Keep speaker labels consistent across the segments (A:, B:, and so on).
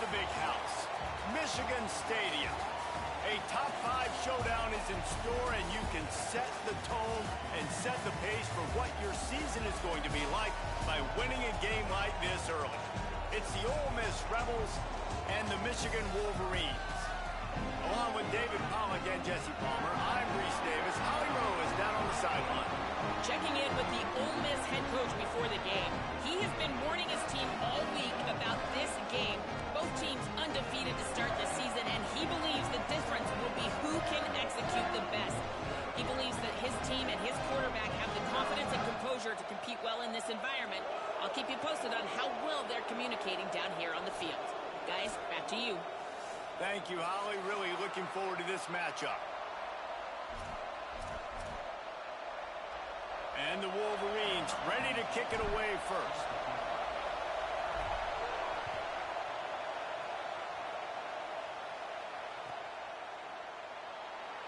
A: the big house, Michigan Stadium. A top-5 showdown is in store, and you can set the tone and set the pace for what your season is going to be like by winning a game like this early. It's the Ole Miss Rebels and the Michigan Wolverines. Along with David Pollack and Jesse Palmer, I'm Reese Davis. Holly Rowe is down on the sideline.
B: Checking in with the Ole Miss head coach before the game. He has been warning his team all week about this game. Both teams undefeated to start the season, and he believes the difference will be who can execute the best. He believes that his team and his quarterback have the confidence and composure to compete well in this environment. I'll keep you posted on how well they're communicating down here on the field. Guys, back to you.
A: Thank you, Holly. Really looking forward to this matchup. And the Wolverines ready to kick it away first.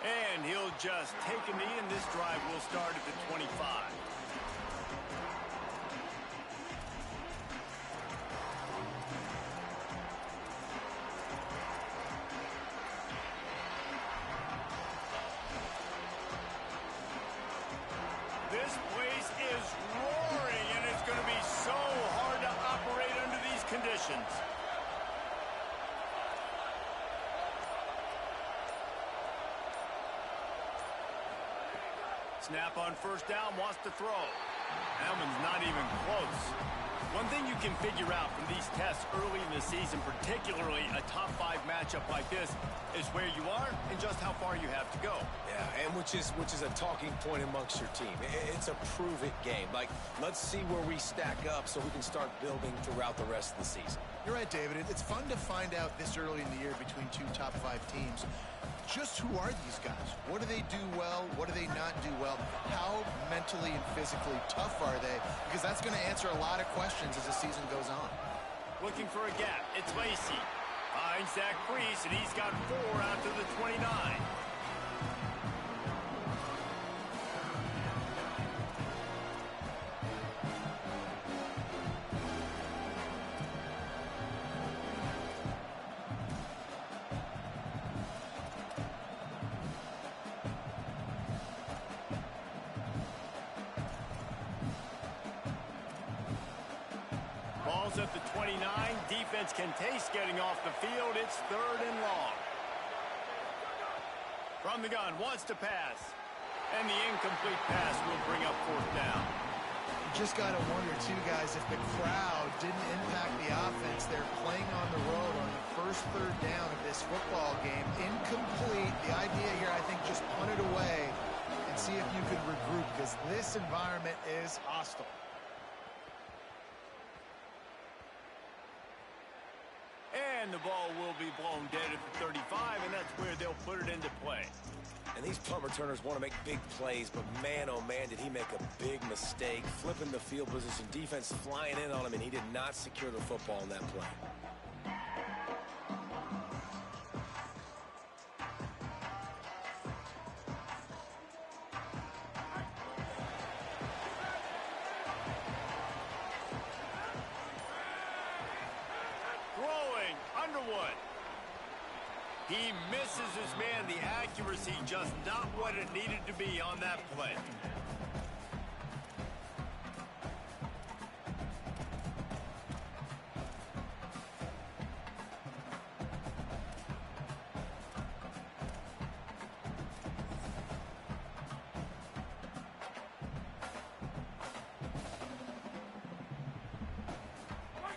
A: And he'll just take a knee, and this drive will start at the 25. This place is roaring, and it's going to be so hard to operate under these conditions. Snap on first down, wants to throw. That one's not even close. One thing you can figure out from these tests early in the season, particularly a top-5 matchup like this, is where you are and just how far you have to go.
C: Yeah, and which is a talking point amongst your team. It's a prove-it game. Like, let's see where we stack up so we can start building throughout the rest of the season.
D: You're right, David. It's fun to find out this early in the year between two top-5 teams. Just who are these guys? What do they do well? What do they not do well? How mentally and physically tough are they? Because that's going to answer a lot of questions as the season goes on.
A: Looking for a gap. It's Lacey. Finds Zach Priest, and he's got 4 out to the 29. Ball's at the 29. Defense can taste getting off the field. It's 3rd and long. From the gun, wants to pass. And the incomplete pass will bring up 4th down.
D: You just got to wonder, too, guys, if the crowd didn't impact the offense. They're playing on the road on the first 3rd down of this football game. Incomplete. The idea here, I think, just punt it away and see if you can regroup, because this environment is hostile.
A: And the ball will be blown dead at the 35, and that's where they'll put it into play.
C: And these punt returners want to make big plays, but man, oh man, did he make a big mistake. Flipping the field position, defense flying in on him, and he did not secure the football in that play.
A: Underwood. He misses his man. The accuracy just not what it needed to be on that play.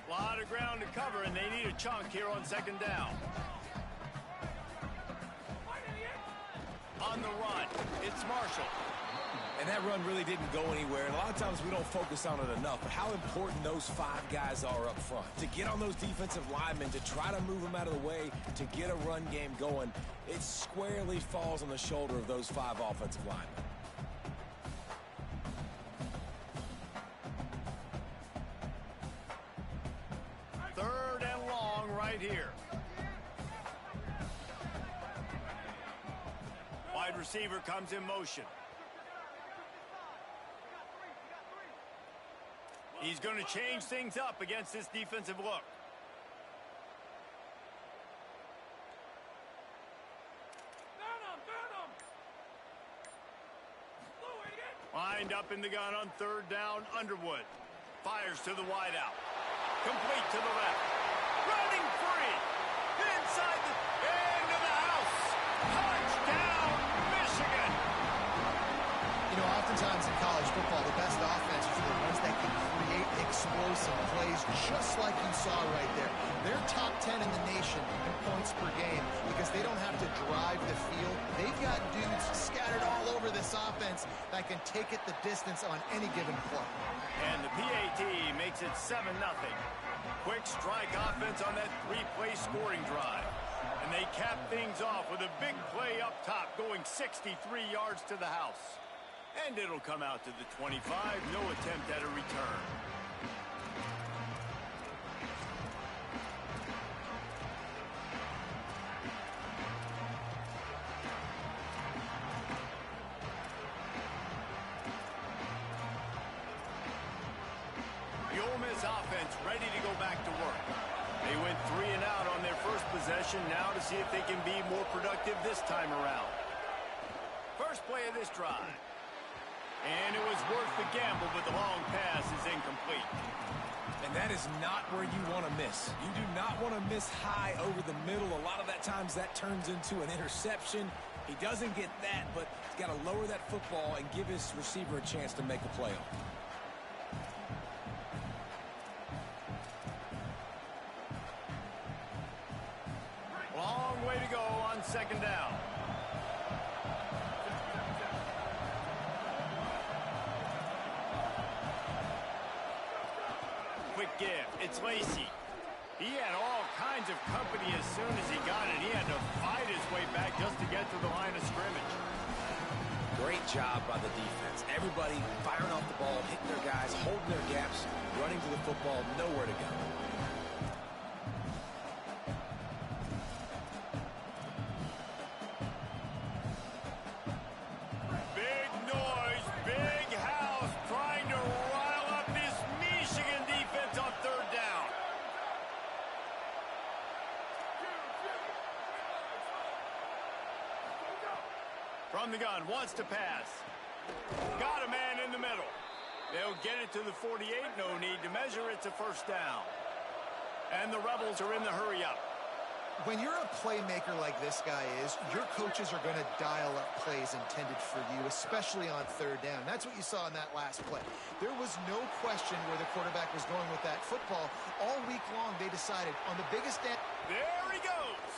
A: A lot of ground to cover, and they need a chunk here on 2nd down. On the run, it's Marshall.
C: And that run really didn't go anywhere. And a lot of times we don't focus on it enough, but how important those 5 guys are up front. To get on those defensive linemen, to try to move them out of the way, to get a run game going, it squarely falls on the shoulder of those 5 offensive linemen.
A: Here. Wide receiver comes in motion. He's going to change things up against this defensive look. up in the gun on third down. Underwood fires to the wideout. Complete to the left. Running free. Inside the end of the house. Touchdown, Michigan.
D: You know, oftentimes in college football, the best offenses are the ones that can create explosive plays, just like you saw right there. They're top 10 in the nation in points per game because they don't have to drive the field. They've got dudes scattered all over this offense that can take it the distance on any given play.
A: And the PAT makes it 7-0. Quick strike offense on that three-play scoring drive. And they cap things off with a big play up top going 63 yards to the house. And it'll come out to the 25. No attempt at a return. The Ole Miss offense ready to go back to work. They went 3 and out on their first possession, now to see if they can be more productive this time around. First play of this drive. And it was worth the gamble, but the long pass is incomplete.
C: And that is not where you want to miss. You do not want to miss high over the middle. A lot of that times that turns into an interception. He doesn't get that, but he's got to lower that football and give his receiver a chance to make a play on.
A: Long way to go on second down. Quick give. It's Lacey. He had all kinds of company as soon as he got it. He had to fight his way back just to get to the line of scrimmage.
C: Great job by the defense. Everybody firing off the ball, hitting their guys, holding their gaps, running to the football, nowhere to go.
A: Big noise, big house, trying to rile up this Michigan defense on third down. From the gun, wants to pass. Got a man in the middle. They'll get it to the 48, no need to measure. It's a first down. And the Rebels are in the hurry-up.
D: When you're a playmaker like this guy is, your coaches are going to dial up plays intended for you, especially on third down. That's what you saw in that last play. There was no question where the quarterback was going with that football. All week long, they decided on the biggest stand.
A: There he goes.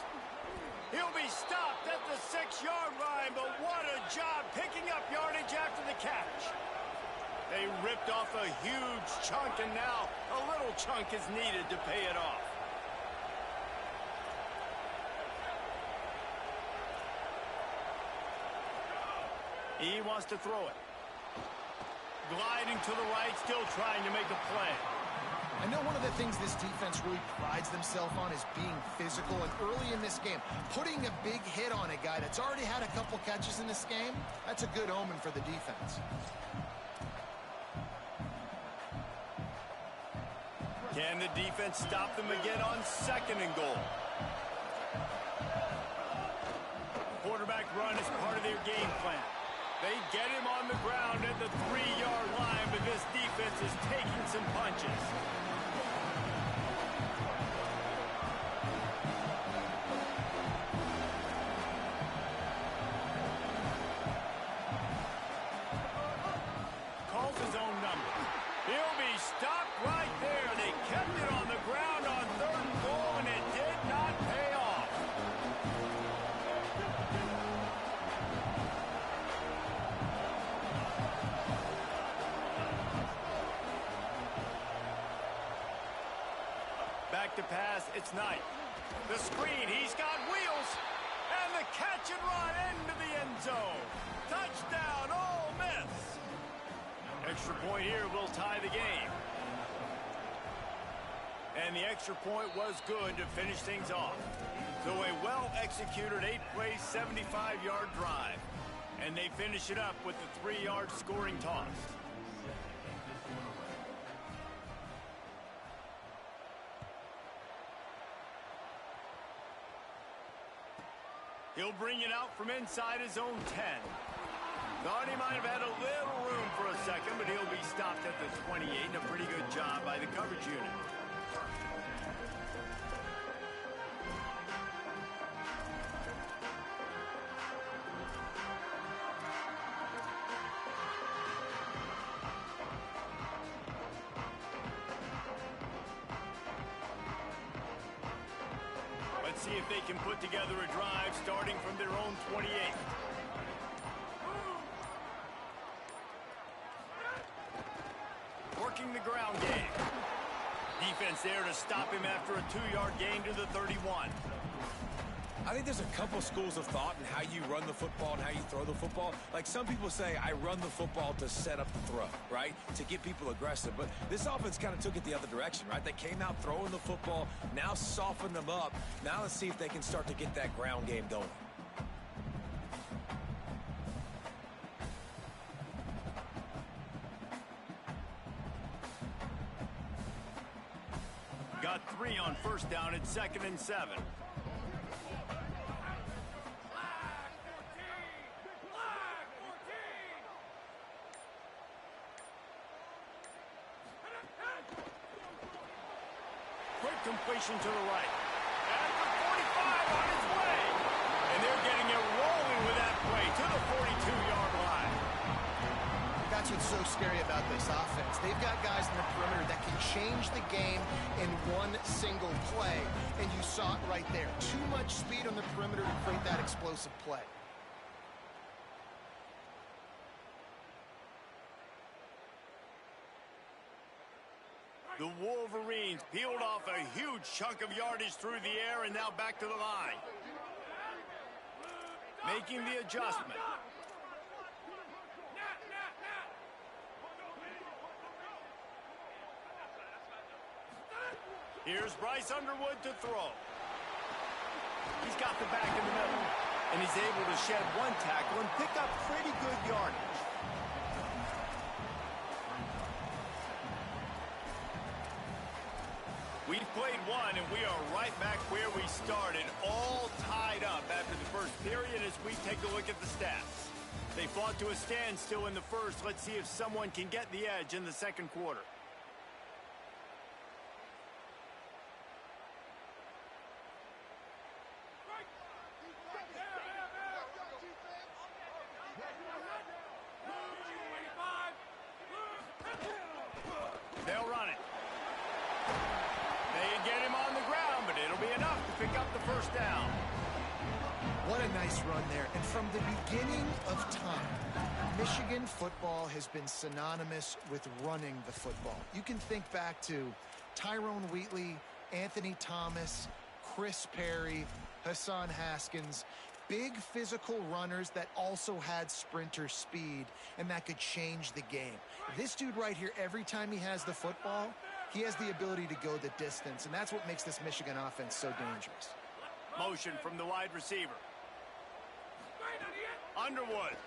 A: He'll be stopped at the 6-yard line, but what a job picking up yardage after the catch. They ripped off a huge chunk, and now a little chunk is needed to pay it off. He wants to throw it. Gliding to the right, still trying to make a play.
D: I know one of the things this defense really prides themselves on is being physical, and early in this game, putting a big hit on a guy that's already had a couple catches in this game, that's a good omen for the defense.
A: Can the defense stop them again on second and goal? Quarterback run is part of their game plan. They get him on the ground at the 3-yard line, but this defense is taking some punches. Calls his own number. He'll be stopped right there. They kept it on the ground on third and goal, and it did not pay off. Back to pass, it's Knight. The screen, he's got wheels. And the catch and run into the end zone. Touchdown, Ole Miss. Extra point here will tie the game. And the extra point was good to finish things off. So a well-executed 8-play, 75-yard drive. And they finish it up with the 3-yard scoring toss. He'll bring it out from inside his own 10. Thought he might have had a little room for a second, but he'll be stopped at the 28, and a pretty good job by the coverage unit. Let's see if they can put together a drive starting from their own 28. Working the ground game. Defense there to stop him after a 2-yard gain to the 31.
C: I think there's a couple schools of thought in how you run the football and how you throw the football. Like some people say, I run the football to set up the throw, right? To get people aggressive. But this offense kind of took it the other direction, right? They came out throwing the football, now softened them up. Now let's see if they can start to get that ground game going.
A: Got 3 on first down at 2nd and 7. Quick completion to the right. At the 45 on his way. And they're getting it rolling with that play to the 42-yard line.
D: That's what's so scary about this offense. They've got guys in the perimeter that can change the game in one single play. And you saw it right there. Too much speed on the perimeter to create that explosive play.
A: The Wolverines peeled off a huge chunk of yardage through the air and now back to the line. Making the adjustment. Here's Bryce Underwood to throw. He's got the back in the middle, and he's able to shed one tackle and pick up pretty good yardage. We've played one, and we are right back where we started, all tied up after the first period as we take a look at the stats. They fought to a standstill in the first. Let's see if someone can get the edge in the second quarter. They'll run it. They get him on the ground, but it'll be enough to pick up the first down.
D: What a nice run there. And from the beginning of time, Michigan football has been synonymous with running the football. You can think back to Tyrone Wheatley, Anthony Thomas, Chris Perry, Hassan Haskins. Big physical runners that also had sprinter speed and that could change the game. This dude right here, every time he has the football, he has the ability to go the distance, and that's what makes this Michigan offense so dangerous.
A: Motion from the wide receiver. Underwood.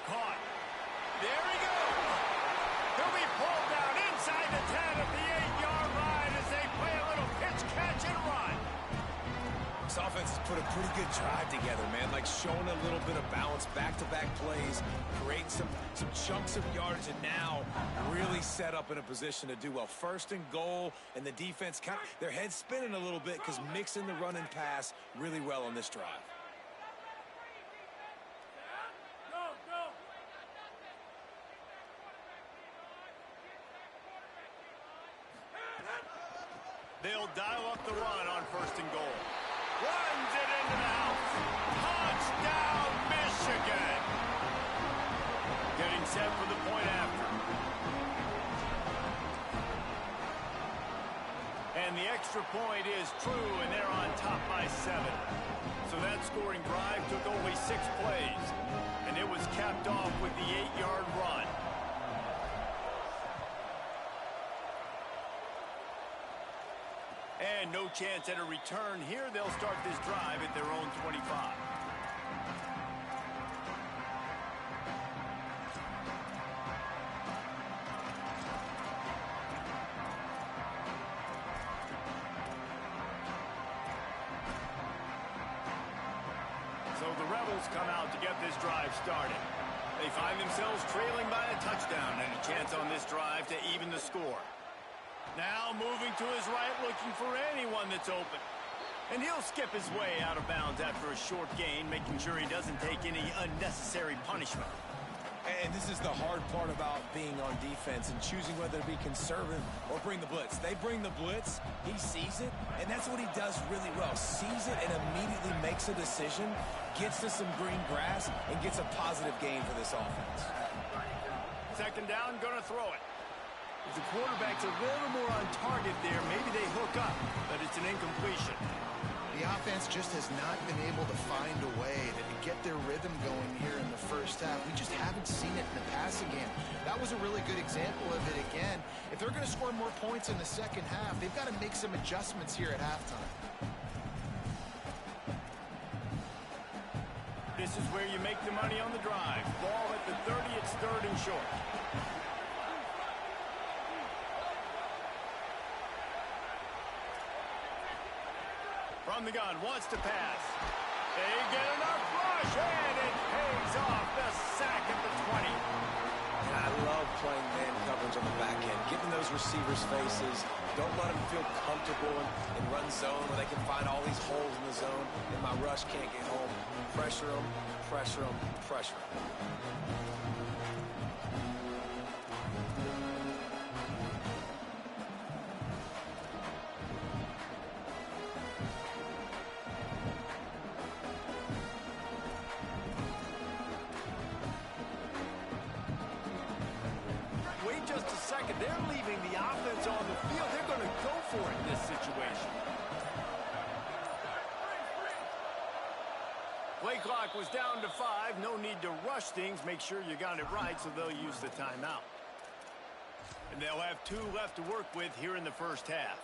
A: Caught. There he goes. He'll be pulled down inside the 10 at the 8-yard line as they play a little pitch, catch, and run.
C: This offense has put a pretty good drive together, man. Like showing a little bit of balance, back-to-back plays, creating some chunks of yardage, and now really set up in a position to do well. 1st and goal, and the defense kind of their heads spinning a little bit because mixing the run and pass really well on this drive.
A: They'll dial up the run on 1st and goal. Runs it into the house. Touchdown, Michigan. Getting set for the point after. And the extra point is true, and they're on top by 7. So that scoring drive took only 6 plays, and it was capped off with the 8-yard run. And no chance at a return here. They'll start this drive at their own 25. So the Rebels come out to get this drive started. They find themselves trailing by a touchdown and a chance on this drive to even the score. Now moving to his right, looking for anyone that's open. And he'll skip his way out of bounds after a short gain, making sure he doesn't take any unnecessary punishment.
C: And this is the hard part about being on defense and choosing whether to be conservative or bring the blitz. They bring the blitz, he sees it, and that's what he does really well. Sees it and immediately makes a decision, gets to some green grass, and gets a positive gain for this offense.
A: Second down, gonna throw it. If the quarterback's a little more on target there, maybe they hook up, but it's an incompletion.
D: The offense just has not been able to find a way to get their rhythm going here in the first half. We just haven't seen it in the passing game. That was a really good example of it again. If they're going to score more points in the second half, they've got to make some adjustments here at halftime.
A: This is where you make the money on the drive. Ball at the 30, it's third and short. From the gun, wants to pass. They get enough rush, and it pays off. The sack at the 20.
C: And I love playing man coverage on the back end, getting those receivers' faces. Don't let them feel comfortable in run zone where they can find all these holes in the zone, and my rush can't get home. Pressure them, pressure them, pressure them.
A: Just a second. They're leaving the offense on the field. They're going to go for it in this situation. Play clock was down to 5. No need to rush things. Make sure you got it right, so they'll use the timeout. And they'll have 2 left to work with here in the first half.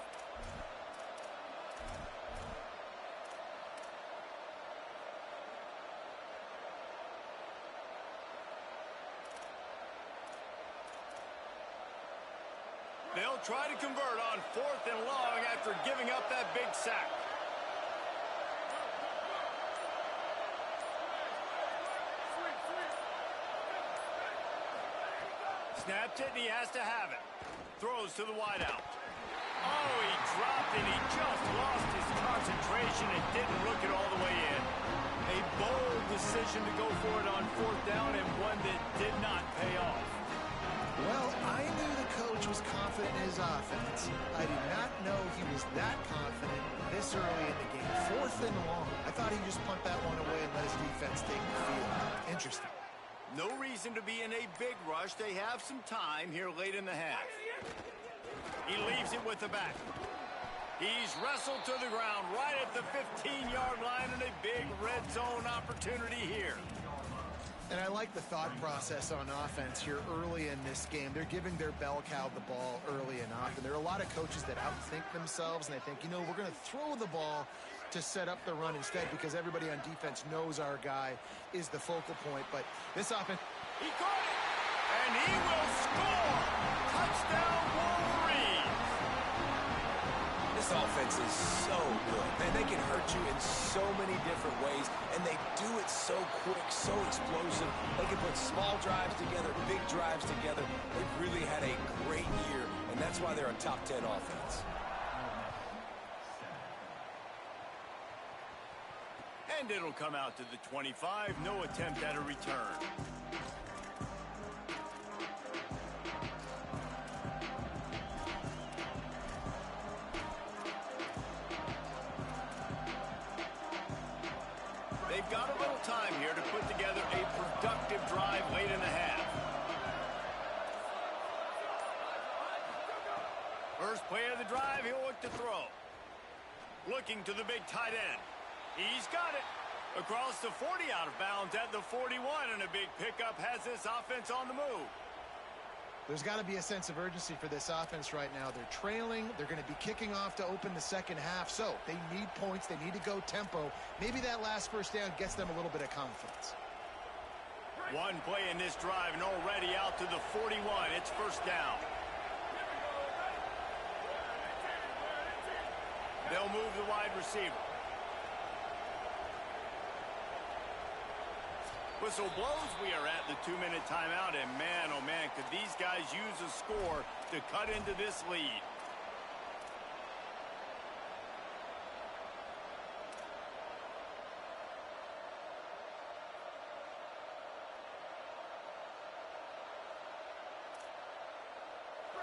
A: They'll try to convert on 4th and long after giving up that big sack. Snapped it, and he has to have it. Throws to the wideout. Oh, he dropped it. He just lost his concentration and didn't look it all the way in. A bold decision to go for it on 4th down, and one that did not pay off.
D: Well, I knew the coach was confident in his offense. I did not know he was that confident this early in the game. 4th and long. I thought he'd just punt that one away and let his defense take the field. Interesting.
A: No reason to be in a big rush. They have some time here late in the half. He leaves it with the back. He's wrestled to the ground right at the 15-yard line, and a big red zone opportunity here.
D: And I like the thought process on offense here early in this game. They're giving their bell cow the ball early and often. There are a lot of coaches that outthink themselves, and they think, you know, we're going to throw the ball to set up the run instead because everybody on defense knows our guy is the focal point. But this offense...
A: He caught it, and he will score! Touchdown, Wolverines!
C: This offense is so good. Man, they can hurt you in so many different ways, and they do it so quick, so explosive. They can put small drives together, big drives together. They've really had a great year, and that's why they're a top 10 offense.
A: And it'll come out to the 25. No attempt at a return. They've got a little time here to put together a productive drive late in the half. First play of the drive, he'll look to throw. Looking to the big tight end. He's got it. Across the 40, out of bounds at the 41, and a big pickup has this offense on the move.
D: There's got to be a sense of urgency for this offense right now. They're trailing. They're going to be kicking off to open the second half, so they need points. They need to go tempo. Maybe that last first down gets them a little bit of confidence.
A: One play in this drive, and already out to the 41. It's first down. They'll move the wide receiver. Whistle blows, we are at the 2-minute timeout, and man, oh man, could these guys use a score to cut into this lead.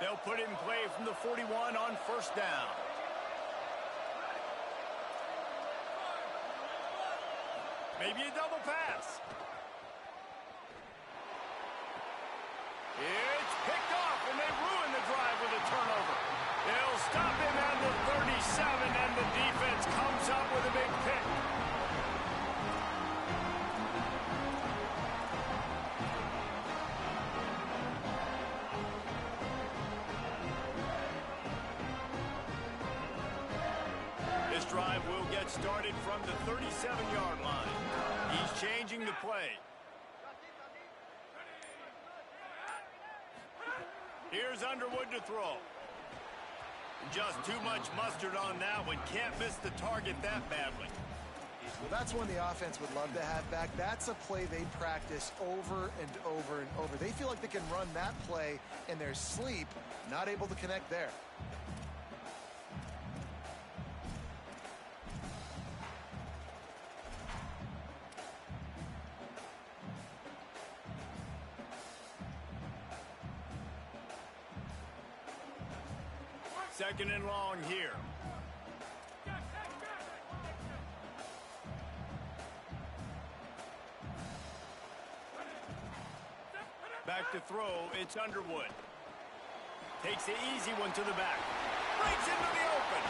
A: They'll put it in play from the 41 on first down. Maybe a double pass. It's picked off, and they ruin the drive with a turnover. They'll stop him at the 37, and the defense comes up with a big pick. This drive will get started from the 37-yard line. He's changing the play. Here's Underwood to throw. Just too much mustard on that one. Can't miss the target that badly.
D: Well, that's one the offense would love to have back. That's a play they practice over and over and over. They feel like they can run that play in their sleep, not able to connect there.
A: Second and long here. Back to throw, it's Underwood. Takes the easy one to the back. Breaks into the open.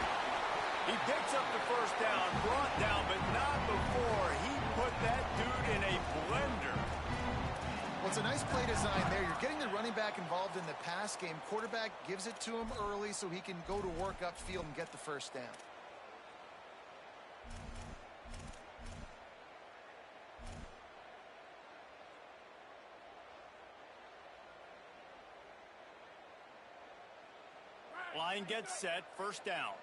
A: He picks up the first down, brought down, but not before he put that dude in a blender.
D: Well, it's a nice play design there. You're getting the running back involved in the pass game. Quarterback gives it to him early so he can go to work upfield and get the first down.
A: Line gets set, first down.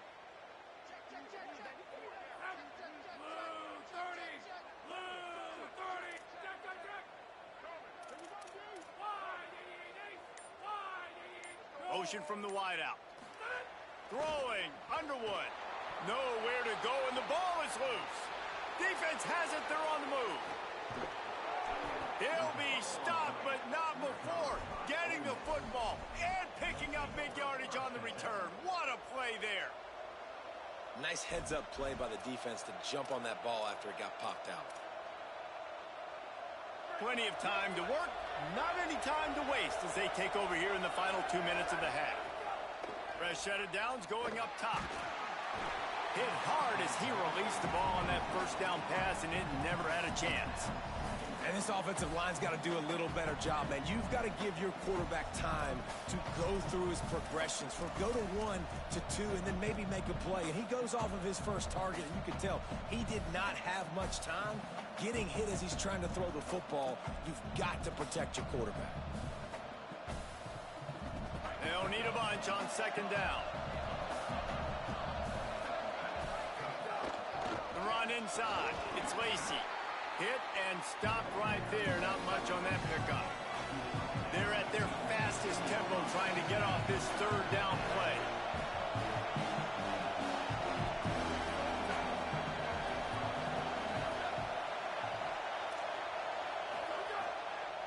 A: Motion from the wideout. Throwing, Underwood. Nowhere to go, and the ball is loose. Defense has it, they're on the move. He'll be stopped, but not before getting the football and picking up big yardage on the return. What a play there.
C: Nice heads-up play by the defense to jump on that ball after it got popped out.
A: Plenty of time to work, not any time to waste as they take over here in the final 2 minutes of the half. Fresh set of downs going up top. Hit hard as he released the ball on that first down pass, and it never had a chance.
C: And this offensive line's got to do a little better job, man. You've got to give your quarterback time to go through his progressions, from go to 1 to 2, and then maybe make a play. And he goes off of his first target, and you can tell he did not have much time getting hit as he's trying to throw the football. You've got to protect your quarterback.
A: They'll need a bunch on second down. The run inside. It's Lacey. Hit and stopped right there. Not much on that pickup. They're at their fastest tempo trying to get off this third down play.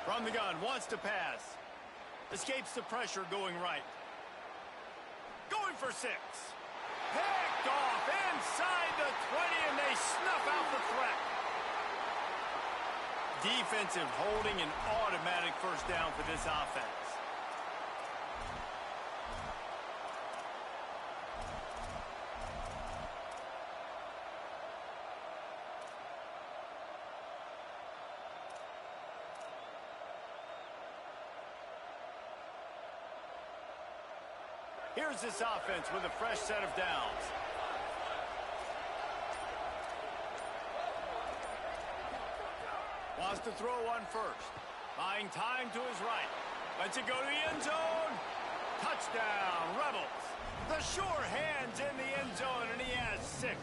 A: From the gun, wants to pass. Escapes the pressure going right. Going for 6. Picked off inside the 20, and they snuff out the threat. Defensive holding, an automatic first down for this offense. Here's this offense with a fresh set of downs. Wants to throw one first. Buying time to his right. Lets it go to the end zone. Touchdown, Rebels. The sure hands in the end zone, and he has 6.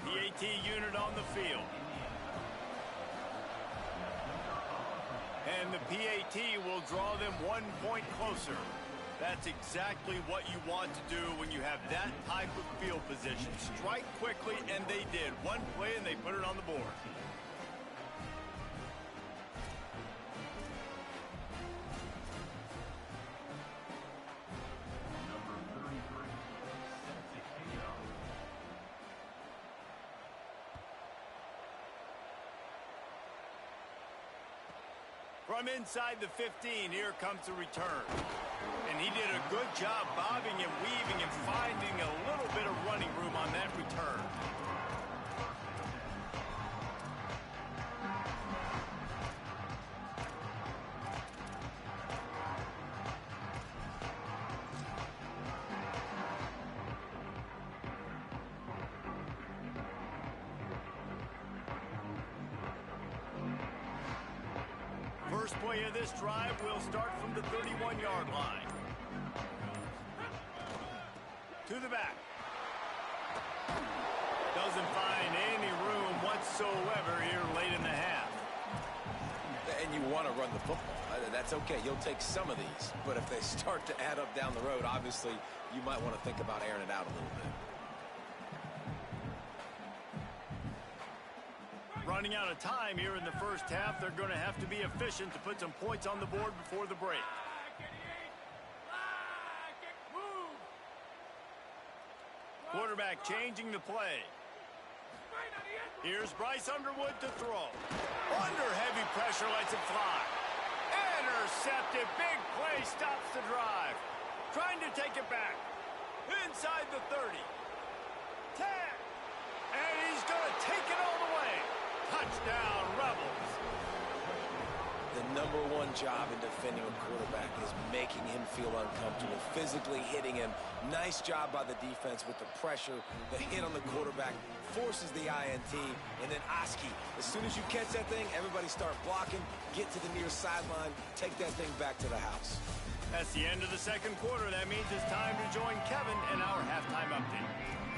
A: The AT unit on the field. And the PAT will draw them 1 point closer. That's exactly what you want to do when you have that type of field position. Strike quickly, and they did. One play, and they put it on the board. From inside the 15, here comes the return. And he did a good job bobbing and weaving and finding a little bit of running room on that return. First play of this drive will start from the 31-yard line. To the back. Doesn't find any room whatsoever here late in the half.
C: And you want to run the football. That's okay. You'll take some of these. But if they start to add up down the road, obviously, you might want to think about airing it out a little bit.
A: Running out of time here in the first half, they're going to have to be efficient to put some points on the board before the break. Quarterback changing the play. Here's Bryce Underwood to throw. Under heavy pressure, lets it fly. Intercepted. Big play stops the drive. Trying to take it back. Inside the 30. 10. And he's going to take it all the way. Touchdown, Rebels.
C: The #1 job in defending a quarterback is making him feel uncomfortable, physically hitting him. Nice job by the defense with the pressure. The hit on the quarterback forces the INT. And then Oski, as soon as you catch that thing, everybody start blocking, get to the near sideline, take that thing back to the house.
A: That's the end of the second quarter. That means it's time to join Kevin in our halftime update.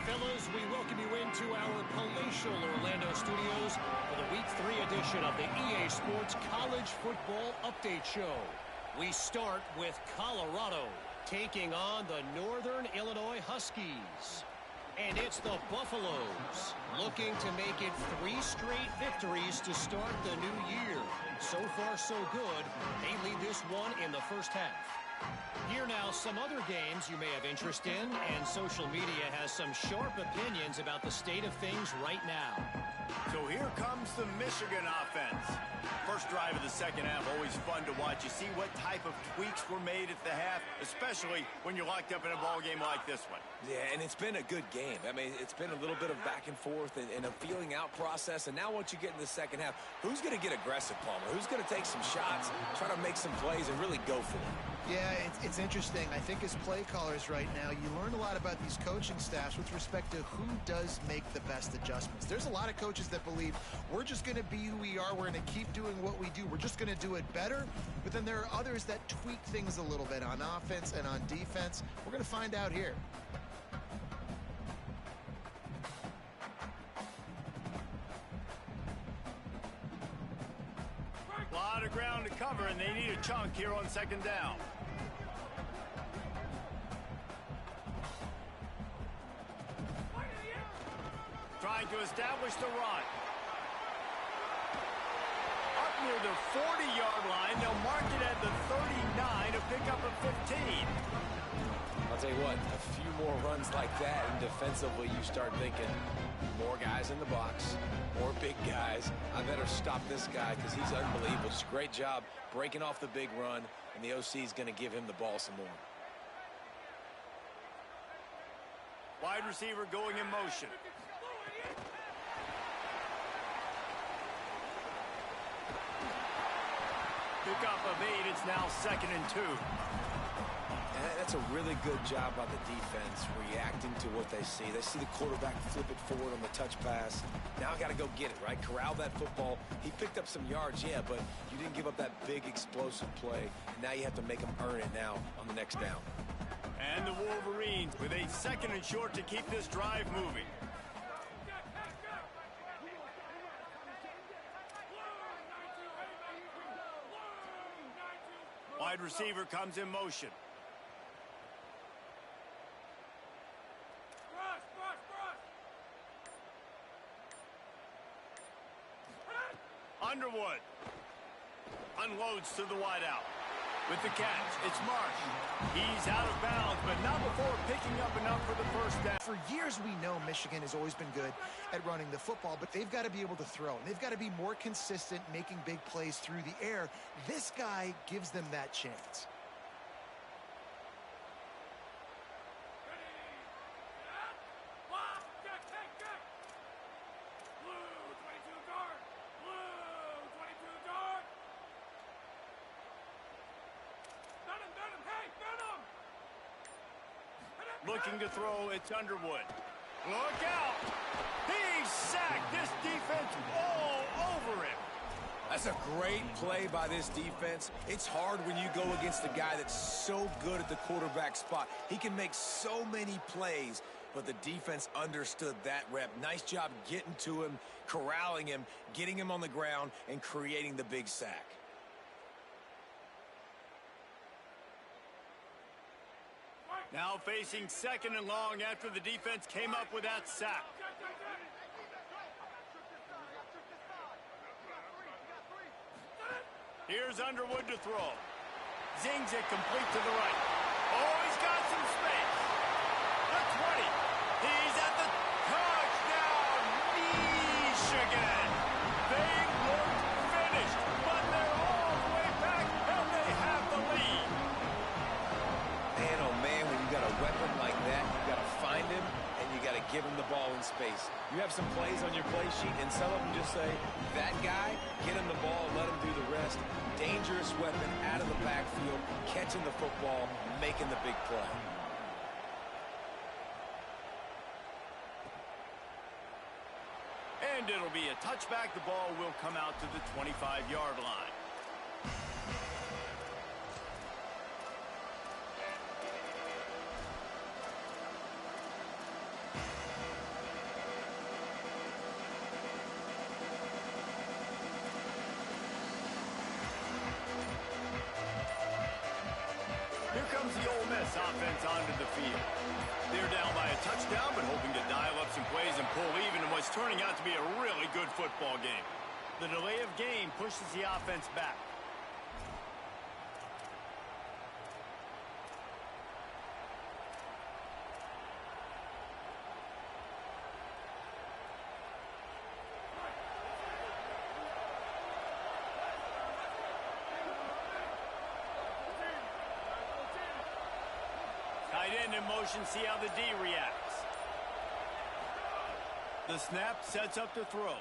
E: Fellas, we welcome you into our palatial Orlando studios for the Week 3 edition of the EA Sports College Football Update Show. We start with Colorado taking on the Northern Illinois Huskies. And it's the Buffaloes looking to make it 3 straight victories to start the new year. So far, so good. They lead this one in the first half. Here now, some other games you may have interest in, and social media has some sharp opinions about the state of things right now.
A: So here comes the Michigan offense. First drive of the second half, always fun to watch. You see what type of tweaks were made at the half, especially when you're locked up in a ball game like this one.
C: Yeah, and it's been a good game. I mean, it's been a little bit of back and forth and a feeling out process. And now once you get in the second half, who's going to get aggressive, Palmer? Who's going to take some shots, try to make some plays, and really go for it?
D: Yeah, it's interesting. I think as play callers right now, you learn a lot about these coaching staffs with respect to who does make the best adjustments. There's a lot of coaches that believe we're just going to be who we are. We're going to keep doing what we do. We're just going to do it better. But then there are others that tweak things a little bit on offense and on defense. We're going to find out here.
A: A lot of ground to cover, and they need a chunk here on second down. Trying to establish the run. Up near the 40-yard line, they'll mark it at the 39 to pick up a 15.
C: I'll tell you what, a few more runs like that, and defensively you start thinking, more guys in the box, more big guys. I better stop this guy because he's unbelievable. Just a great job breaking off the big run, and the OC is going to give him the ball some more.
A: Wide receiver going in motion. Pickup of 8. It's now 2nd and 2.
C: That's a really good job by the defense, reacting to what they see. They see the quarterback flip it forward on the touch pass. Now I got to go get it, right? Corral that football. He picked up some yards, yeah, but you didn't give up that big explosive play. And now you have to make them earn it now on the next down.
A: And the Wolverines with a 2nd and short to keep this drive moving. receiver comes in motion. Underwood unloads to the wideout. With the catch, it's Marsh. He's out of bounds, but not before picking up enough for the first down.
D: For years, we know Michigan has always been good at running the football, but they've got to be able to throw. And they've got to be more consistent, making big plays through the air. This guy gives them that chance.
A: Looking to throw, it's Underwood. Look out! He's sacked! This defense all over him!
C: That's a great play by this defense. It's hard when you go against a guy that's so good at the quarterback spot. He can make so many plays, but the defense understood that rep. Nice job getting to him, corralling him, getting him on the ground, and creating the big sack.
A: Now facing second and long after the defense came up with that sack. Here's Underwood to throw. Zings it complete to the right. Oh, he's got some space. The 20. He's at the touchdown. Michigan. They look finished, but they're all the way back, and they have the lead.
C: Man, oh man, when you got a weapon like that, you got to find him, and you got to give him the ball in space. You have some plays on your play sheet, and some of them just say, that guy, get him the ball, let him do the rest. Dangerous weapon out of the backfield, catching the football, making the big play.
A: And it'll be a touchback. The ball will come out to the 25-yard line. Here comes the Ole Miss offense onto the field. They're down by a touchdown, but hoping to dial up some plays and pull even in what's turning out to be a really good football game. The delay of game pushes the offense back. Tight end in motion, see how the D reacts. The snap sets up to throw.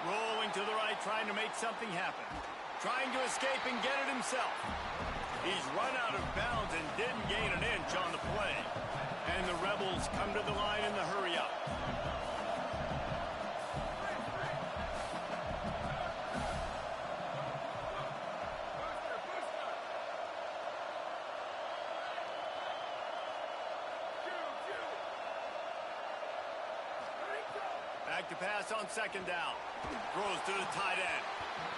A: Rolling to the right, trying to make something happen. Trying to escape and get it himself. He's run out of bounds and didn't gain an inch on the play. And the Rebels come to the line in the hurry-up. Back to pass on second down. Throws to the tight end.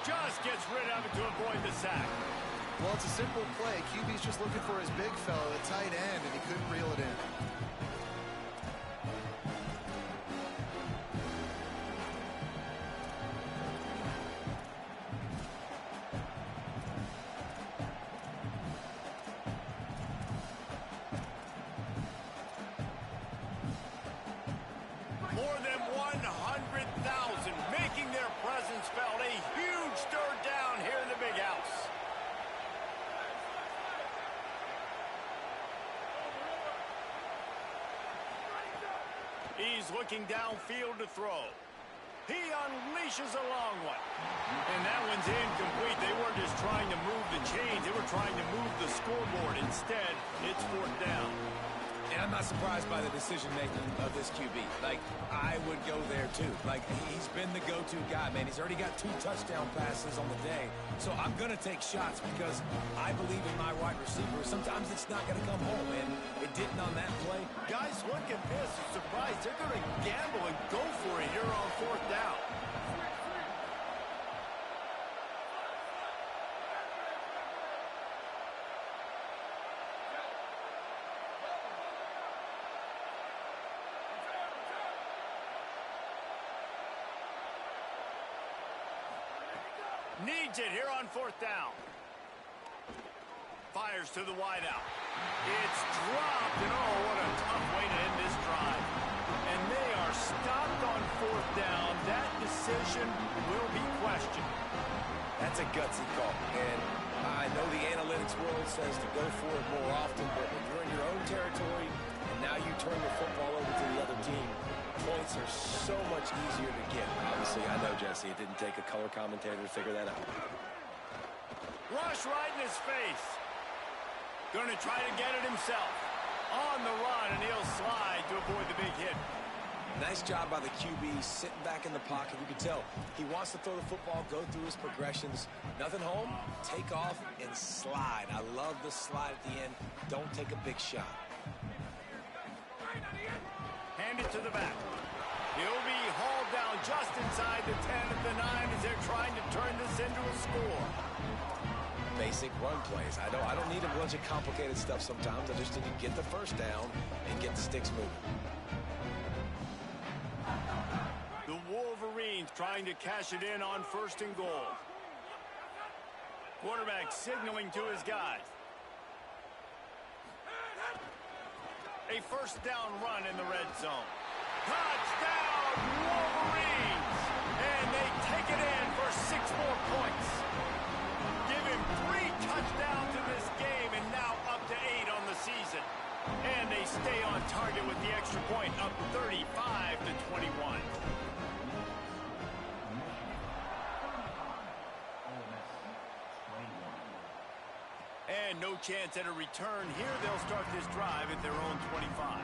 A: Just gets rid of it to avoid the sack.
D: Well, it's a simple play. QB's just looking for his big fella, the tight end, and he couldn't reel it in.
A: More than 100,000 making their presence felt. A huge third down here in the big house. He's looking downfield to throw. He unleashes a long one. And that one's incomplete. They weren't just trying to move the chains. They were trying to move the scoreboard. Instead, it's fourth down.
C: And I'm not surprised by the decision-making of this QB. Like, I would go there, too. Like, he's been the go-to guy, man. He's already got 2 touchdown passes on the day. So I'm going to take shots because I believe in my wide receiver. Sometimes it's not going to come home, and it didn't on that play.
A: Guys, look at this. I'm surprised. They're going to gamble and go for it here on fourth down. Needs it here on 4th down. Fires to the wideout. It's dropped, and oh, what a tough way to end this drive. And they are stopped on 4th down. That decision will be questioned.
C: That's a gutsy call, and I know the analytics world says to go for it more often, but when you're in your own territory and now you turn the football over to the other team, points are so much easier to get. Obviously, I know, Jesse, it didn't take a color commentator to figure that out.
A: Rush right in his face. Going to try to get it himself. On the run, and he'll slide to avoid the big hit.
C: Nice job by the QB, sitting back in the pocket. You can tell he wants to throw the football, go through his progressions. Nothing home, take off, and slide. I love the slide at the end. Don't take a big shot.
A: Hand it to the back. He'll be hauled down just inside the 10 at the 9 as they're trying to turn this into a score.
C: Basic run plays. I don't need a bunch of complicated stuff sometimes. I just need to get the first down and get the sticks moving.
A: The Wolverines trying to cash it in on 1st and goal. Quarterback signaling to his guys. A 1st down run in the red zone. Touchdown, Wolverines! And they take it in for 6 more points. Give him 3 touchdowns in this game and now up to 8 on the season. And they stay on target with the extra point, up 35-21. And no chance at a return here. They'll start this drive at their own 25.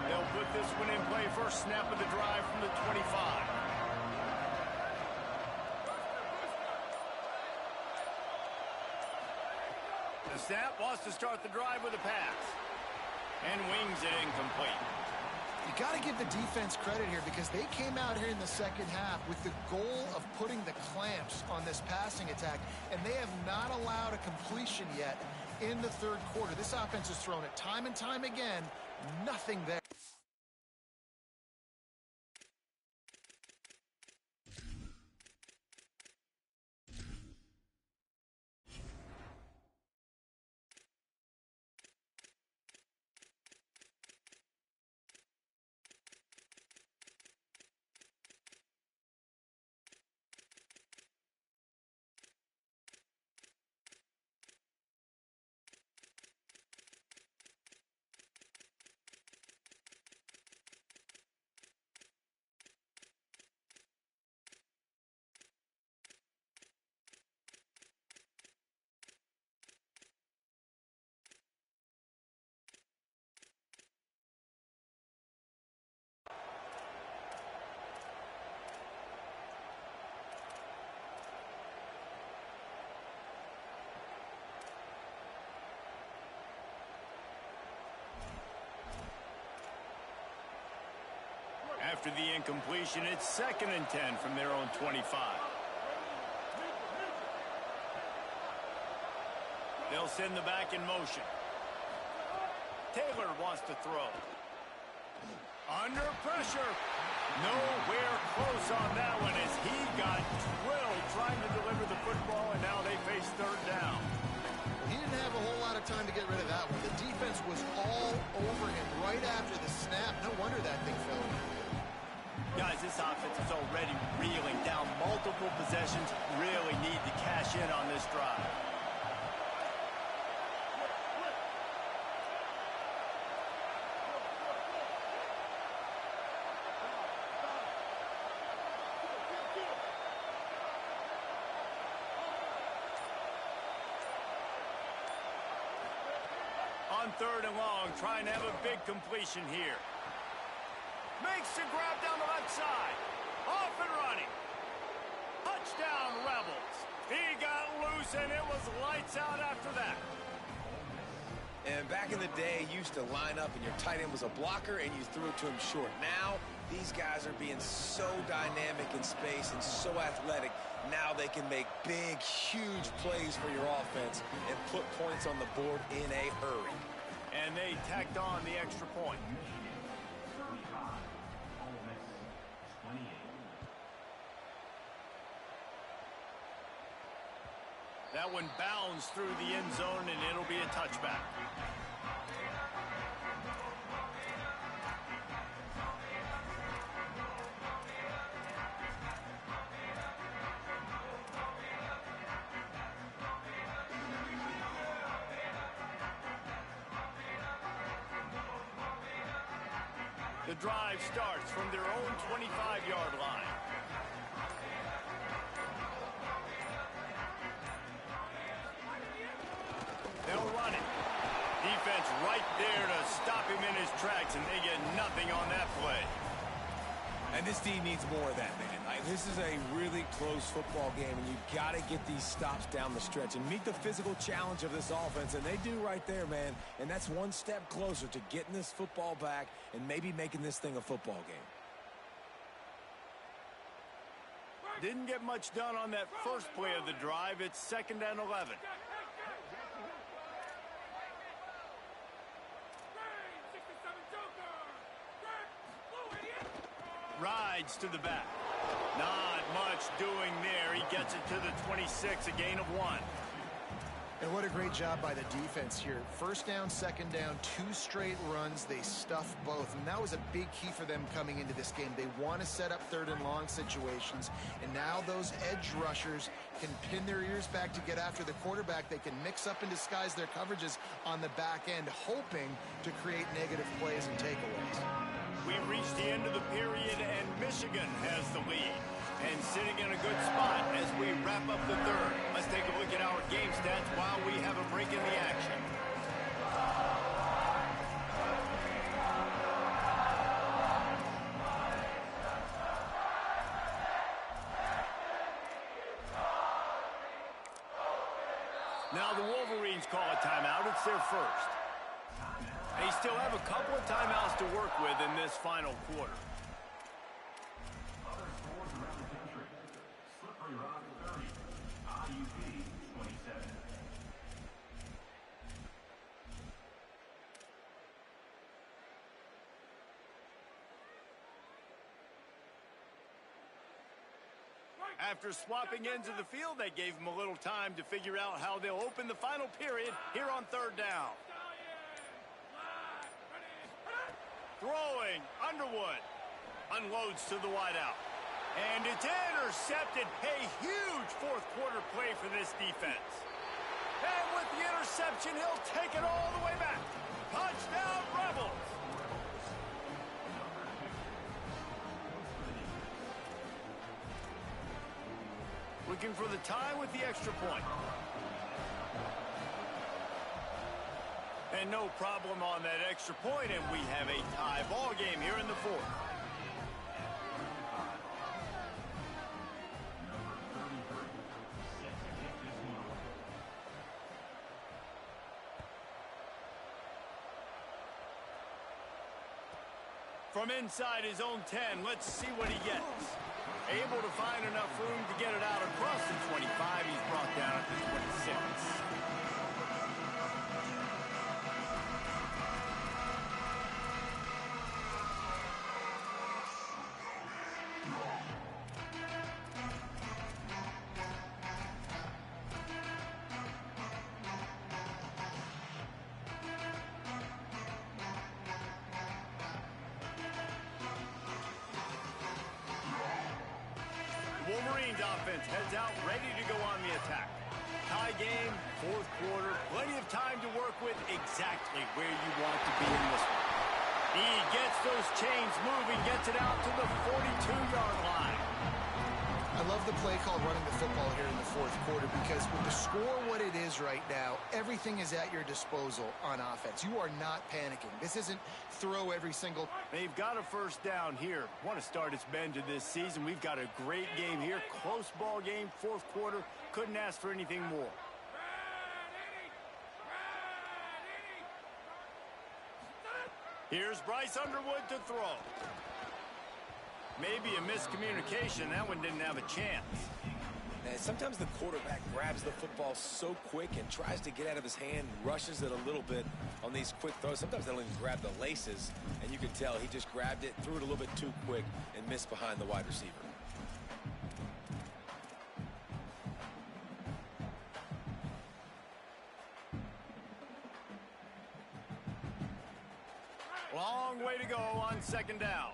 A: They'll put this one in play. First snap of the drive from the 25. The snap wants to start the drive with a pass. And wings it incomplete.
D: You got to give the defense credit here because they came out here in the second half with the goal of putting the clamps on this passing attack, and they have not allowed a completion yet in the 3rd quarter. This offense has thrown it time and time again. Nothing there.
A: After the incompletion, it's 2nd and 10 from their own 25. They'll send the back in motion. Taylor wants to throw. Under pressure. Nowhere close on that one as he got drilled trying to deliver the football, and now they face 3rd down.
D: He didn't have a whole lot of time to get rid of that one. The defense was all over him right after the snap. No wonder that thing fell.
A: Guys, this offense is already reeling down multiple possessions. Really need to cash in on this drive. On 3rd and long, trying to have a big completion here. Makes the grab down the left side. Off and running. Touchdown, Rebels. He got loose, and it was lights out after that.
C: And back in the day, you used to line up, and your tight end was a blocker, and you threw it to him short. Now, these guys are being so dynamic in space and so athletic. Now they can make big, huge plays for your offense and put points on the board in a hurry.
A: And they tacked on the extra point. That one bounds through the end zone, and it'll be a touchback. The drive starts from their own 25-yard line. They'll run it. Defense right there to stop him in his tracks, and they get nothing on that play.
C: And this team needs more of that, man. This is a really close football game, and you've got to get these stops down the stretch and meet the physical challenge of this offense, and they do right there, man. And that's one step closer to getting this football back and maybe making this thing a football game.
A: Didn't get much done on that first play of the drive. It's 2nd and 11. Rides to the back. Not much doing there. He gets it to the 26, a gain of 1.
D: And what a great job by the defense here. First down, second down, 2 straight runs. They stuffed both. And that was a big key for them coming into this game. They want to set up 3rd and long situations. And now those edge rushers can pin their ears back to get after the quarterback. They can mix up and disguise their coverages on the back end, hoping to create negative plays and takeaways.
A: We've reached the end of the period, and Michigan has the lead. And sitting in a good spot as we wrap up the 3rd. Let's take a look at our game stats while we have a break in the action. Now the Wolverines call a timeout. It's their first. They still have a couple of timeouts to work with in this final quarter. After swapping ends of the field, they gave them a little time to figure out how they'll open the final period here on 3rd down. Throwing, Underwood unloads to the wideout. And it's intercepted. A huge 4th quarter play for this defense. And with the interception, he'll take it all the way back. Touchdown, Rebels. Looking for the tie with the extra point. And no problem on that extra point, and we have a tie ball game here in the 4th. From inside his own 10, let's see what he gets. Able to find enough room to get it out across the 25. He's brought down at the 26. Wolverines offense heads out ready to go on the attack. Tie game, 4th quarter, plenty of time to work with, exactly where you want to be in this one. He gets those chains moving, gets it out to the 42-yard line.
D: I love the play called running the football here in the 4th quarter because with the score what it is right now, everything is at your disposal on offense. You are not panicking. This isn't throw every single...
A: They've got a first down here. Want to start its bend to this season. We've got a great game here. Close ball game, 4th quarter. Couldn't ask for anything more. Here's Bryce Underwood to throw. Maybe a miscommunication. That one didn't have a chance.
C: And sometimes the quarterback grabs the football so quick and tries to get out of his hand, rushes it a little bit on these quick throws. Sometimes they'll even grab the laces, and you can tell he just grabbed it, threw it a little bit too quick, and missed behind the wide receiver.
A: Long way to go on second down.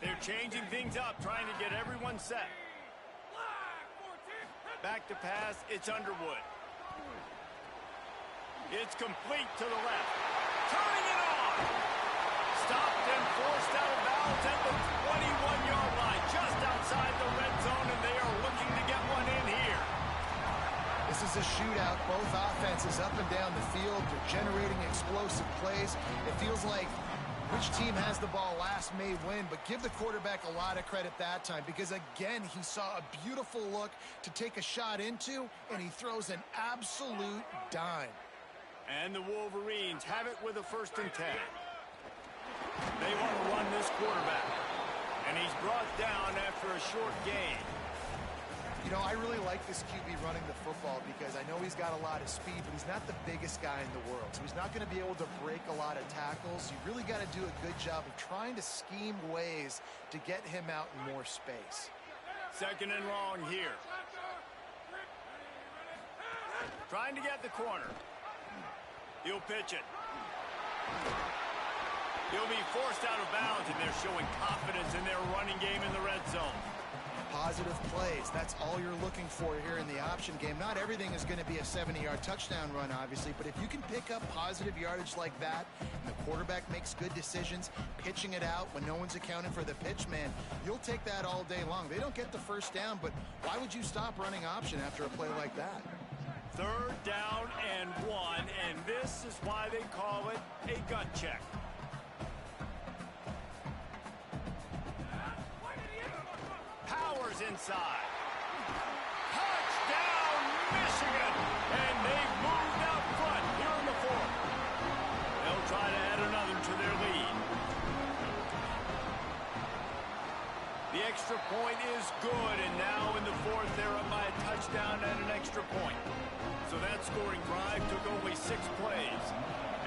A: They're changing things up, trying to get everyone set. Back to pass, it's Underwood. It's complete to the left. Turning it on. Stopped and forced out of bounds at the 21-yard line, just outside the red zone, and they are looking to get one in here.
D: This is a shootout. Both offenses up and down the field. They're generating explosive plays. It feels like which team has the ball last may win, but give the quarterback a lot of credit that time because, again, he saw a beautiful look to take a shot into, and he throws an absolute dime.
A: And the Wolverines have it with a 1st and 10. They want to run this quarterback, and he's brought down after a short gain.
D: You know, I really like this QB running the football because I know he's got a lot of speed, but he's not the biggest guy in the world. So he's not going to be able to break a lot of tackles. You really got to do a good job of trying to scheme ways to get him out in more space.
A: 2nd and long here. Trying to get the corner. He'll pitch it. He'll be forced out of bounds, and they're showing confidence in their running game in the red zone.
D: Positive plays. That's all you're looking for here in the option game. Not everything is going to be a 70-yard touchdown run, obviously, but if you can pick up positive yardage like that, and the quarterback makes good decisions, pitching it out when no one's accounting for the pitch, man, you'll take that all day long. They don't get the 1st down, but why would you stop running option after a play like that?
A: 3rd down and 1, and this is why they call it a gut check. Powers inside. Touchdown, Michigan! And they've moved out front here in the 4th. They'll try to add another to their lead. The extra point is good, and now in the 4th, they're up by a touchdown and an extra point. So that scoring drive took only 6 plays,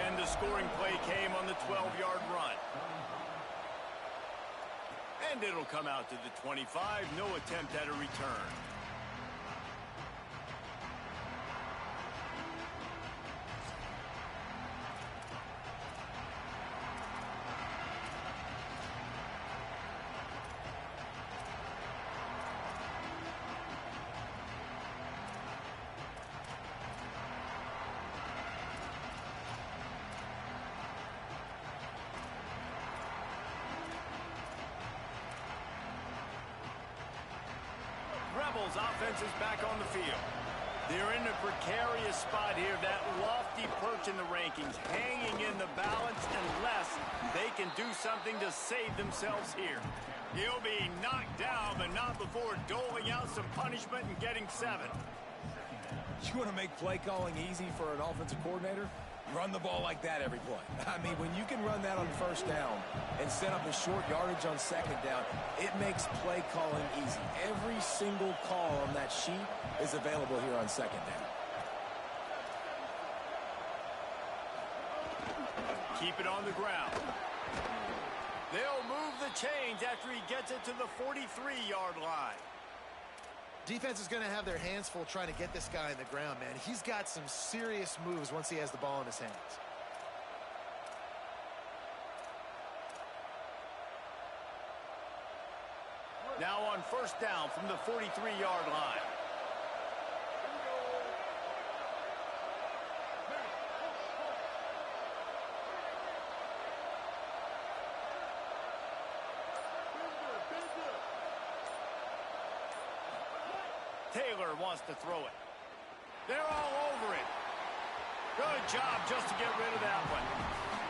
A: and the scoring play came on the 12-yard run. And it'll come out to the 25, no attempt at a return. Rebels offense is back on the field. They're in a precarious spot here, that lofty perch in the rankings, hanging in the balance unless they can do something to save themselves here. He'll be knocked down, but not before doling out some punishment and getting 7.
C: You want to make play calling easy for an offensive coordinator? Run the ball like that every play. I mean, when you can run that on 1st down and set up a short yardage on 2nd down, it makes play calling easy. Every single call on that sheet is available here on 2nd down.
A: Keep it on the ground. They'll move the chains after he gets it to the 43-yard line.
D: Defense is going to have their hands full trying to get this guy on the ground, man. He's got some serious moves once he has the ball in his hands.
A: Now on 1st down from the 43-yard line. Taylor wants to throw it. They're all over it. Good job just to get rid of that one.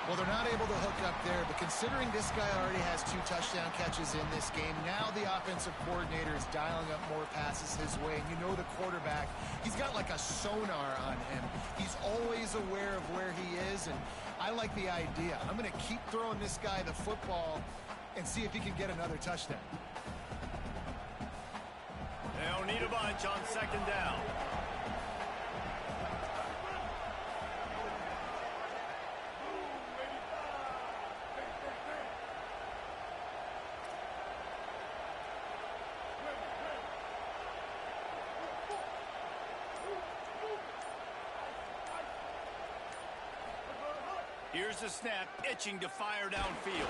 D: Well, they're not able to hook up there, but considering this guy already has 2 touchdown catches in this game, now the offensive coordinator is dialing up more passes his way. And you know the quarterback, he's got like a sonar on him. He's always aware of where he is, and I like the idea. I'm going to keep throwing this guy the football and see if he can get another touchdown.
A: They'll Don't need a bunch on second down. Here's the snap, itching to fire downfield.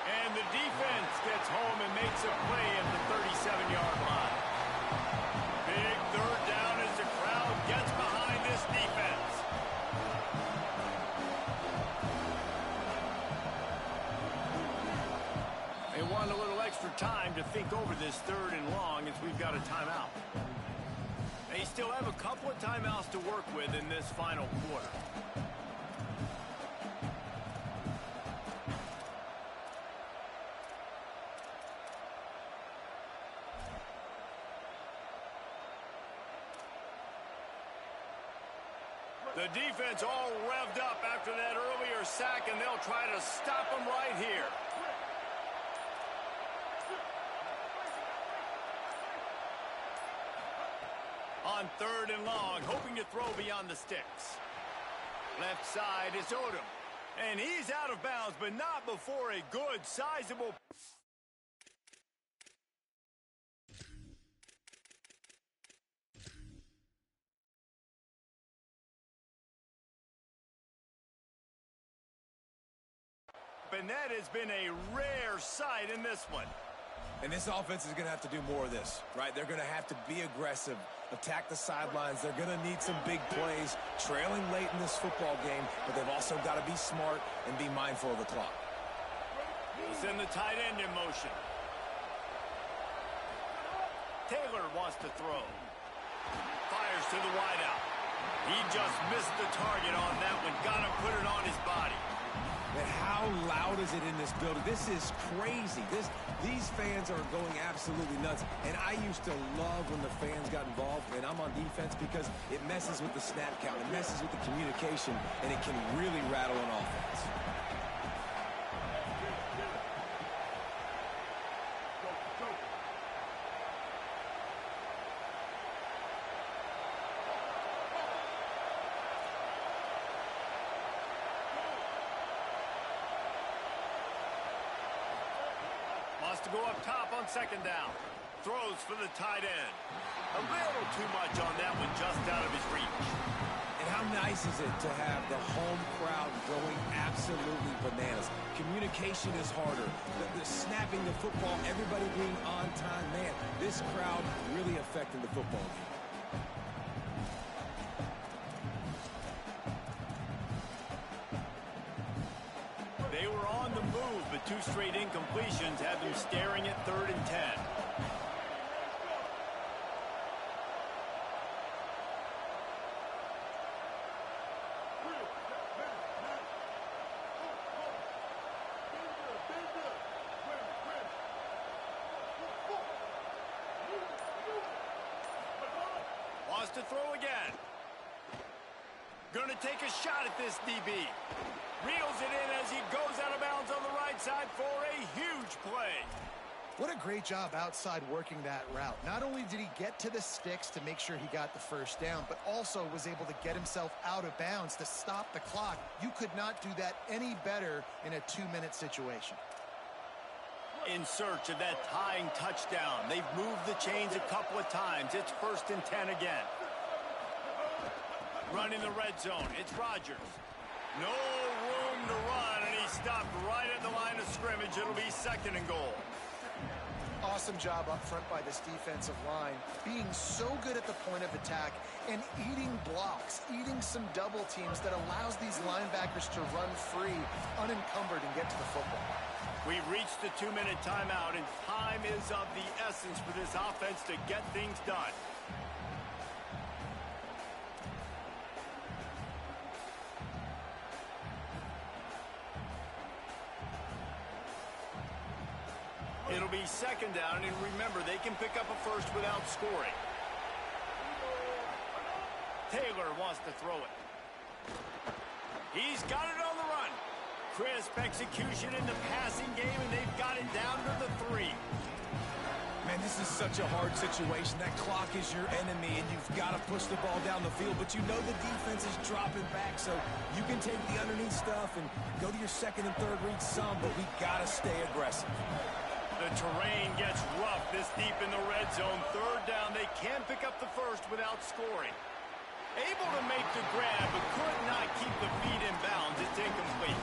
A: And the defense gets home and makes a play at the 37-yard line. Big third down as the crowd gets behind this defense. They want a little extra time to think over this third and long as we've got a timeout. They still have a couple of timeouts to work with in this final quarter. The defense all revved up after that earlier sack, and they'll try to stop them right here. On third and long, hoping to throw beyond the sticks. Left side is Odom, and he's out of bounds, but not before a good, sizable... And that has been a rare sight in this one.
C: And this offense is going to have to do more of this, right? They're going to have to be aggressive, attack the sidelines. They're going to need some big plays, trailing late in this football game, but they've also got to be smart and be mindful of the clock.
A: We'll send the tight end in motion. Taylor wants to throw. Fires to the wideout. He just missed the target on that one. Got to put it on his body.
C: And how loud is it in this building? This is crazy. These fans are going absolutely nuts. And I used to love when the fans got involved, and I'm on defense because it messes with the snap count. It messes with the communication, and it can really rattle an offense.
A: To go up top on second down. Throws for the tight end. A little too much on that one, just out of his reach.
C: And how nice is it to have the home crowd going absolutely bananas? Communication is harder. The snapping the football, everybody being on time. Man, this crowd really affecting the football game.
A: They were on the move, but two straight incompletions had them staring at 3rd and 10. Wants to throw again. Gonna take a shot at this DB. Reels it in as he goes out of bounds on the right side for a huge play.
D: What a great job outside working that route. Not only did he get to the sticks to make sure he got the first down, but also was able to get himself out of bounds to stop the clock. You could not do that any better in a 2-minute situation.
A: In search of that tying touchdown. They've moved the chains a couple of times. It's 1st and 10 again. Running the red zone. It's Rodgers. No room to run, and he stopped right at the line of scrimmage. It'll be 2nd and goal.
D: Awesome job up front by this defensive line, being so good at the point of attack and eating blocks, eating some double teams that allows these linebackers to run free, unencumbered, and get to the football.
A: We've reached the 2-minute timeout, and time is of the essence for this offense to get things done. It'll be 2nd down, and remember, they can pick up a first without scoring. Taylor wants to throw it. He's got it on the run. Crisp execution in the passing game, and they've got it down to the 3.
C: Man, this is such a hard situation. That clock is your enemy, and you've got to push the ball down the field. But you know the defense is dropping back, so you can take the underneath stuff and go to your second and third read some, but we got to stay aggressive.
A: The terrain gets rough this deep in the red zone. Third down, they can pick up the first without scoring. Able to make the grab, but could not keep the feet in bounds. It's incomplete.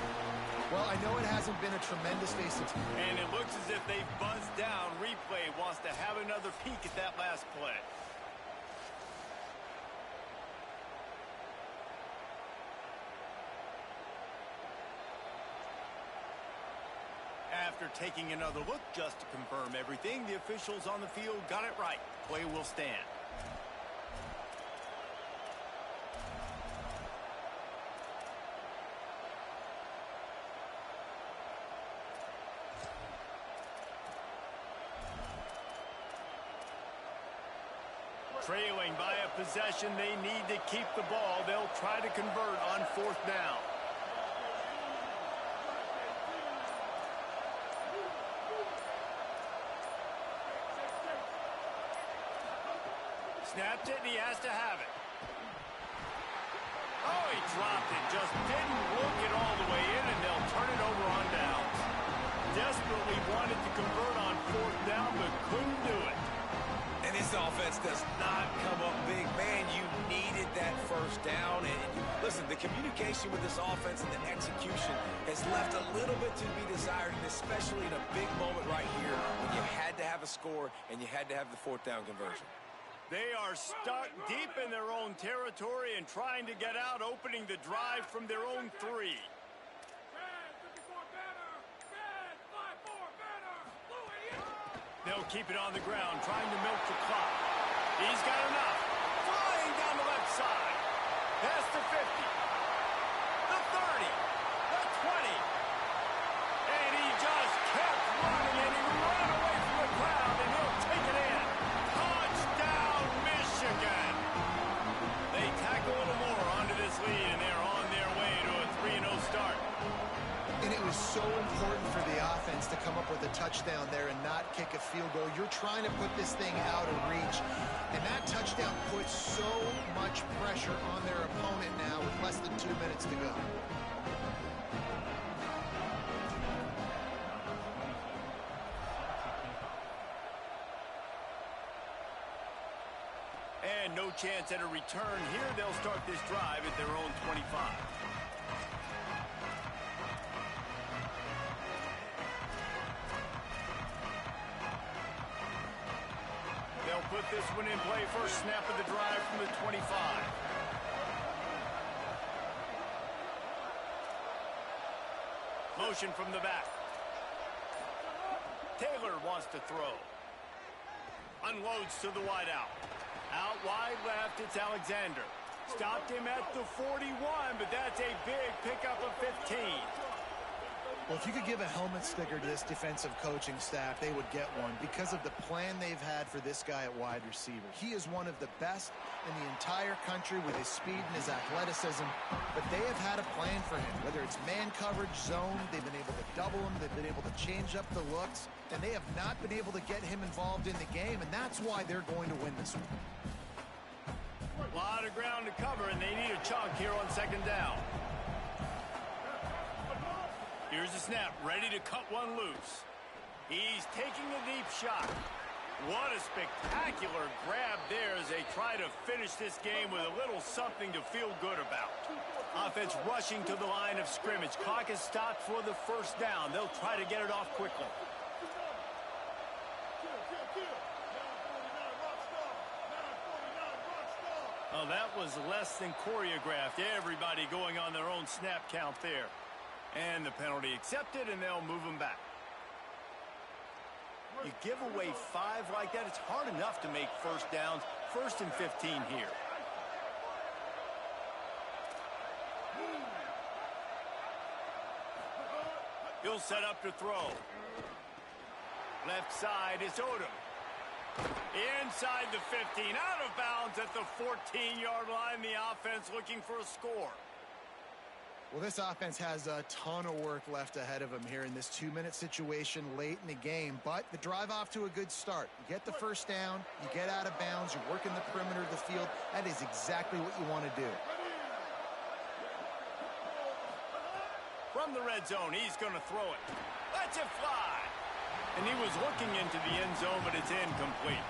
D: Well, I know it hasn't been a tremendous face.
A: And it looks as if they've buzzed down. Replay wants to have another peek at that last play. After taking another look just to confirm everything, the officials on the field got it right. Play will stand. Trailing by a possession, they need to keep the ball. They'll try to convert on fourth down. Snapped it, and he has to have it. Oh, he dropped it. Just didn't look it all the way in, and they'll turn it over on downs. Desperately wanted to convert on fourth down, but couldn't do it.
C: And this offense does not come up big. Man, you needed that first down. And listen, the communication with this offense and the execution has left a little bit to be desired, and especially in a big moment right here when you had to have a score and you had to have the fourth down conversion.
A: They are stuck deep in their own territory and trying to get out, opening the drive from their own 3. They'll keep it on the ground, trying to milk the clock. He's got enough. Flying down the left side. Past the 50. The 30. The 20. And he just kept running, and he ran away from the crowd, and he'll take it in. Touchdown, Michigan. They tack a little more onto this lead, and they're on their way to a 3-0 start.
D: And it was so important for the offense to come up with a touchdown there and not kick a field goal. You're trying to put this thing out of reach, and that touchdown puts so much pressure on their opponent now with less than 2 minutes to go.
A: And no chance at a return here. They'll start this drive at their own 25. They'll put this one in play. First snap of the drive from the 25. Motion from the back. Taylor wants to throw. Unloads to the wideout. Out wide left, it's Alexander. Stopped him at the 41, but that's a big pickup of 15.
D: Well, if you could give a helmet sticker to this defensive coaching staff, they would get one because of the plan they've had for this guy at wide receiver. He is one of the best in the entire country with his speed and his athleticism, but they have had a plan for him. Whether it's man coverage, zone, they've been able to double him, they've been able to change up the looks, and they have not been able to get him involved in the game, and that's why they're going to win this one.
A: A lot of ground to cover, and they need a chunk here on second down. Here's the snap, ready to cut one loose. He's taking a deep shot. What a spectacular grab there as they try to finish this game with a little something to feel good about. Offense rushing to the line of scrimmage. Clock is stopped for the first down. They'll try to get it off quickly. Oh, that was less than choreographed. Everybody going on their own snap count there. And the penalty accepted, and they'll move them back. You give away 5 like that, it's hard enough to make first downs. 1st and 15 here. He'll set up to throw. Left side is Odom. Inside the 15, out of bounds at the 14-yard line. The offense looking for a score.
D: Well, this offense has a ton of work left ahead of them here in this 2-minute situation late in the game, but the drive off to a good start. You get the first down, you get out of bounds, you're working the perimeter of the field. That is exactly what you want to do.
A: From the red zone, he's going to throw it. Let's it fly. And he was looking into the end zone, but it's incomplete.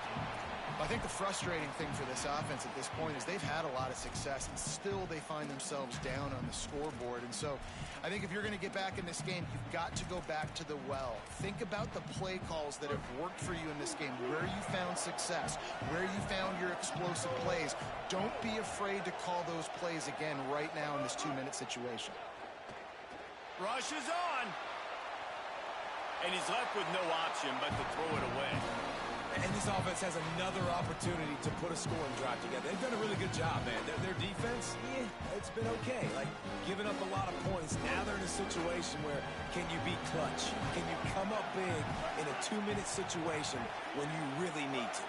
D: I think the frustrating thing for this offense at this point is they've had a lot of success, and still they find themselves down on the scoreboard. And so I think if you're going to get back in this game, you've got to go back to the well. Think about the play calls that have worked for you in this game, where you found success, where you found your explosive plays. Don't be afraid to call those plays again right now in this 2-minute situation.
A: Rush is on. And he's left with no option but to throw it away.
C: And this offense has another opportunity to put a scoring drive together. They've done a really good job, man. Their defense, it's been okay. Like, giving up a lot of points. Now they're in a situation where can you be clutch? Can you come up big in a 2-minute situation when you really need to?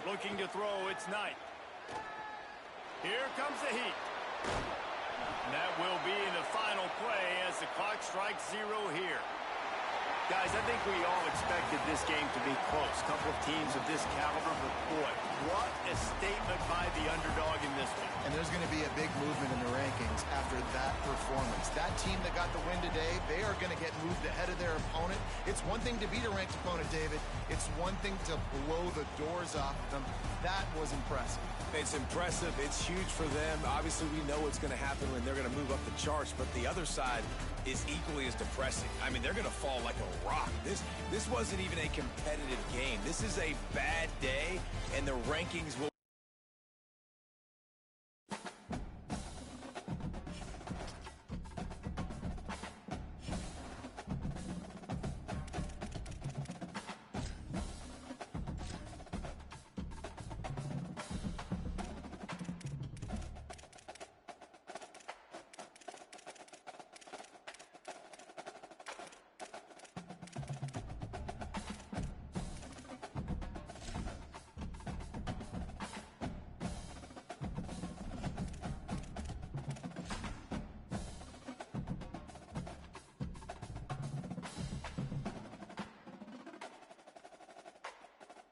A: Looking to throw, it's Knight. Here comes the heat. And that will be the final play as the clock strikes 0 here. Guys, I think we all expected this game to be close. A couple of teams of this caliber, but boy, what a statement by the underdog in this one.
D: And there's going to be a big movement in the rankings after that performance. That team that got the win today, they are going to get moved ahead of their opponent. It's one thing to beat a ranked opponent, David. It's one thing to blow the doors off of them. That was impressive.
C: It's impressive. It's huge for them. Obviously, we know what's going to happen when they're going to move up the charts, but the other side is equally as depressing. I mean, they're going to fall like a rock. This wasn't even a competitive game. This is a bad day, and the rankings will